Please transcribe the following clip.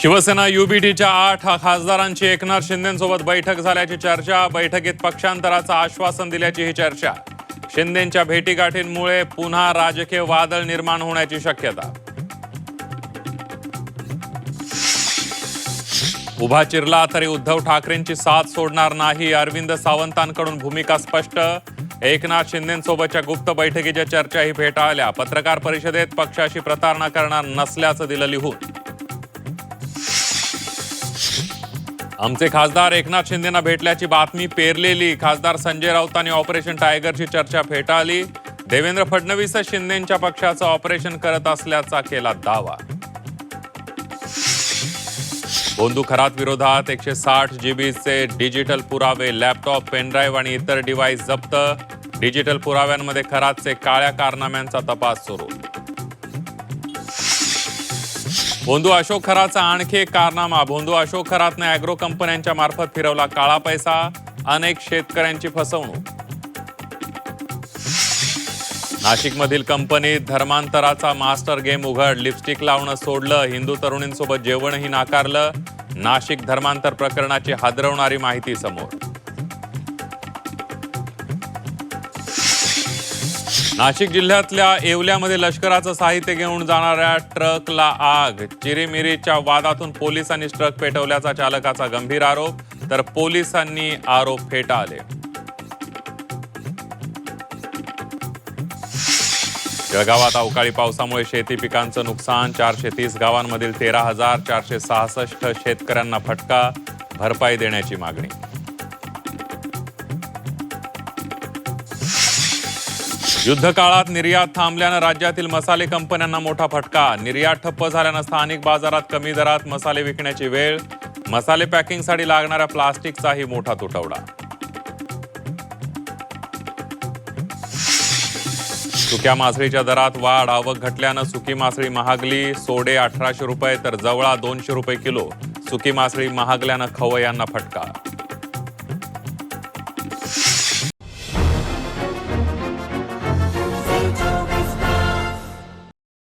शिवसेना युबीटीच्या 8 खासदारांची एकनाथ शिंदेंसोबत बैठक झाल्याची चर्चा। बैठकीत पक्षांतराचं आश्वासन दिल्याची ही चर्चा। शिंदेंच्या भेटीगाठींमुळे पुन्हा राजकीय वादळ निर्माण होण्याची शक्यता। उभा चिरला तरी उद्धव ठाकरेंची साथ सोडणार नाही, अरविंद सावंतांकडून भूमिका स्पष्ट। एकनाथ शिंदेंसोबतच्या गुप्त बैठकीच्या चर्चाही फेटाळल्या। पत्रकार परिषदेत पक्षाशी प्रतारणा करणार नसल्याचं दिलं लिहून। आमचे खासदार एकनाथ शिंदेंना भेटल्याची बातमी पेरलेली। खासदार संजय राऊतांनी ऑपरेशन टायगरची चर्चा फेटाळली। देवेंद्र फडणवीसच शिंदेंच्या पक्षाचं ऑपरेशन करत असल्याचा केला दावा। भोंदू खरात विरोधात 160 जीबीचे डिजिटल पुरावे, लॅपटॉप, पेनड्राईव्ह आणि इतर डिव्हाइस जप्त। डिजिटल पुराव्यांमध्ये खरातचे काळ्या कारनाम्यांचा तपास सुरू। भोंदू अशोक खरातचा आणखी एक कारनामा। भोंदू अशोक खरातने अॅग्रो कंपन्यांच्या मार्फत फिरवला काळा पैसा, अनेक शेतकऱ्यांची फसवणूक। नाशिकमधील कंपनीत धर्मांतराचा मास्टर गेम उघड, लिपस्टिक लावणं सोडलं, हिंदू तरुणींसोबत जेवणही नाकारलं। नाशिक धर्मांतर प्रकरणाची हादरवणारी माहिती समोर। नाशिक जिल्ह्यातल्या येवल्यामध्ये लष्कराचं साहित्य घेऊन जाणाऱ्या ट्रकला आग। चिरीमिरीच्या वादातून पोलिसांनी ट्रक पेटवल्याचा चालकाचा गंभीर आरोप, तर पोलिसांनी आरोप फेटाळले। जळगावात अवकाळी पावसामुळे शेती पिकांचं नुकसान। 430 गावांमधील 13,466 शेतकऱ्यांना फटका, भरपाई देण्याची मागणी। युद्ध काळात निर्यात थांबल्यानं राज्यातील मसाले कंपन्यांना मोठा फटका। निर्यात ठप्प झाल्यानं स्थानिक बाजारात कमी दरात मसाले विकण्याची वेळ। मसाले पॅकिंगसाठी लागणाऱ्या प्लास्टिकचाही मोठा तुटवडा। सुक्या मासळीच्या दरात वाढ, आवक घटल्यानं सुकी मासळी महागली। सोडे 1800 रुपये तर जवळा 200 रुपये किलो। सुकी मासळी महागल्यानं खवय्यांना फटका।